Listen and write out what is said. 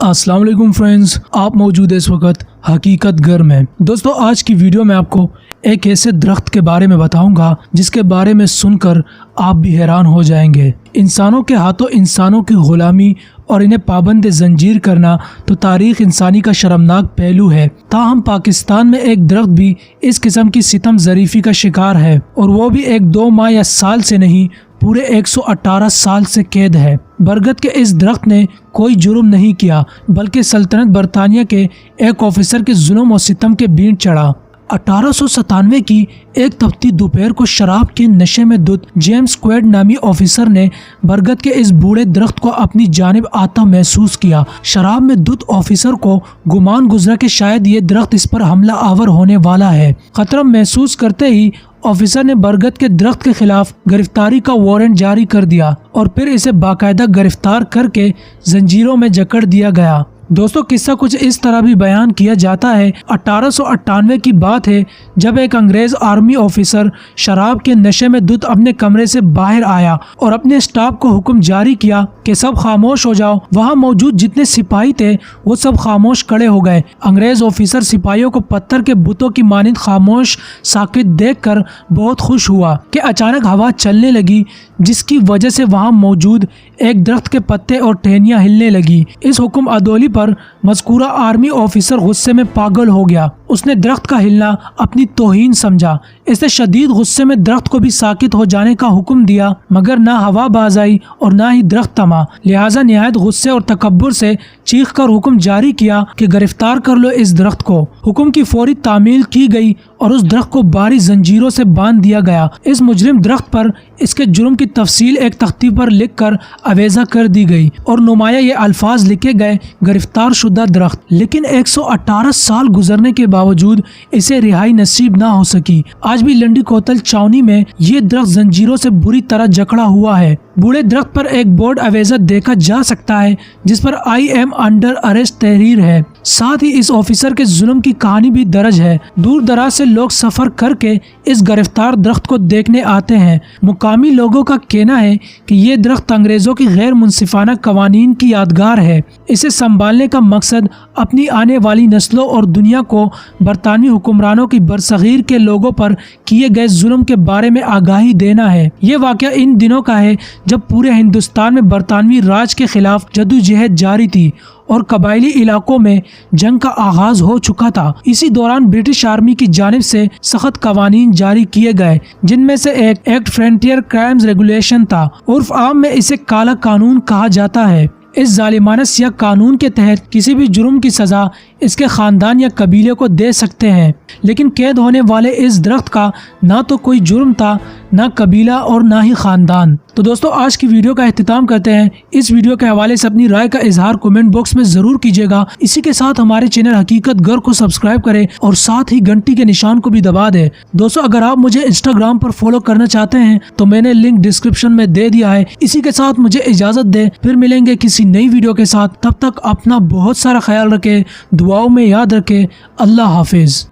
अस्सलाम वालेकुम फ्रेंड्स, आप मौजूद है इस वक्त हकीकत घर में। दोस्तों, आज की वीडियो में आपको एक ऐसे दरख्त के बारे में बताऊंगा जिसके बारे में सुनकर आप भी हैरान हो जाएंगे। इंसानों के हाथों इंसानों की गुलामी और इन्हें पाबंद जंजीर करना तो तारीख इंसानी का शर्मनाक पहलू है। ताहम पाकिस्तान में एक दरख्त भी इस किस्म की सितम ज़रीफ़ी का शिकार है, और वो भी एक 2 माह या साल से नहीं, पूरे 118 साल से कैद है। बरगद के इस दरख्त ने कोई जुर्म नहीं किया, बल्कि सल्तनत बरतानिया के एक ऑफिसर के जुल्म और सितम के बीच चढ़ा। 1897 की एक तपती दोपहर को शराब के नशे में धुत जेम्स क्वेड नामी ऑफिसर ने बरगद के इस बूढ़े दरख्त को अपनी जानिब आता महसूस किया। शराब में धुत ऑफिसर को गुमान गुजरा कि शायद ये दरख्त इस पर हमला आवर होने वाला है। खतरा महसूस करते ही ऑफिसर ने बरगद के दरख्त के खिलाफ गिरफ्तारी का वारंट जारी कर दिया और फिर इसे बाकायदा गिरफ्तार करके जंजीरों में जकड़ दिया गया। दोस्तों, किस्सा कुछ इस तरह भी बयान किया जाता है। 1898 की बात है, जब एक अंग्रेज आर्मी ऑफिसर शराब के नशे में धुत अपने कमरे से बाहर आया और अपने स्टाफ को हुक्म जारी किया कि सब खामोश हो जाओ। वहां मौजूद जितने सिपाही थे वो सब खामोश खड़े हो गए। अंग्रेज ऑफिसर सिपाहियों को पत्थर के बुतों की मानिंद खामोश साकित देखकर बहुत खुश हुआ कि अचानक हवा चलने लगी, जिसकी वजह से वहां मौजूद एक दरख्त के पत्ते और टहनियां हिलने लगी। इस हुक्म अदौली पर मज़कूरा आर्मी ऑफिसर गुस्से में पागल हो गया। उसने दरख्त का हिलना अपनी तौहीन समझा। इसने शदीद गुस्से में दरख्त को भी साकित हो जाने का हुक्म दिया, मगर ना हवा बाज आई और ना ही दरख्त थमा। लिहाजा निहायत गुस्से और तकब्बुर से चीख कर हुक्म जारी किया कि गिरफ्तार कर लो इस दरख्त को। हुक्म की फौरी तामील की गई और उस दरख्त को भारी जंजीरों से बांध दिया गया। इस मुजरिम दरख्त पर इसके जुर्म की तफसील एक तख्ती पर लिख कर अवेजा कर दी गई और नुमाया ये अल्फाज लिखे गए, गिरफ्तार शुदा दरख्त। लेकिन 118 साल गुजरने के बावजूद इसे रिहाई नसीब ना हो सकी। आज भी लंडी कोतल छावनी में ये दरख्त जंजीरों से बुरी तरह जकड़ा हुआ है। बूढ़े दरख्त पर एक बोर्ड अवेजा देखा जा सकता है जिस पर आई एम अंडर अरेस्ट तहरीर है। साथ ही इस ऑफिसर के जुल्म की कहानी भी दर्ज है। दूर दराज से लोग सफर करके इस गिरफ्तार दरख्त को देखने आते हैं। मुकामी लोगों का कहना है कि ये दरख्त अंग्रेजों की गैर मुनसिफाना कवानीन की यादगार है। इसे संभालने का मकसद अपनी आने वाली नस्लों और दुनिया को बरतानवी हुक्मरानों की बरसगीर के लोगों पर किए गए जुल्म के बारे में आगाही देना है। ये वाक़या इन दिनों का है जब पूरे हिंदुस्तान में बरतानवी राज के खिलाफ जदोजहद जारी थी और कबायली इलाकों में जंग का आगाज हो चुका था। इसी दौरान ब्रिटिश आर्मी की जानिब से सख्त कवानीन जारी किए गए, जिनमें से एक एक्ट फ्रंटियर क्राइम्स रेगुलेशन था। उर्फ आम में इसे काला कानून कहा जाता है। इस जालिमाना सियाह कानून के तहत किसी भी जुर्म की सजा इसके खानदान या कबीले को दे सकते हैं, लेकिन कैद होने वाले इस दरख्त का ना तो कोई जुर्म था, ना कबीला और ना ही खानदान। तो दोस्तों, आज की वीडियो का इख्तिताम करते हैं। इस वीडियो के हवाले से अपनी राय का इजहार कमेंट बॉक्स में जरूर कीजिएगा। इसी के साथ हमारे चैनल हकीकत घर को सब्सक्राइब करें और साथ ही घंटी के निशान को भी दबा दें। दोस्तों, अगर आप मुझे इंस्टाग्राम पर फॉलो करना चाहते हैं तो मैंने लिंक डिस्क्रिप्शन में दे दिया है। इसी के साथ मुझे इजाजत दें, फिर मिलेंगे किसी नई वीडियो के साथ। तब तक अपना बहुत सारा ख्याल रखें, दुआओं में याद रखें। अल्लाह हाफिज।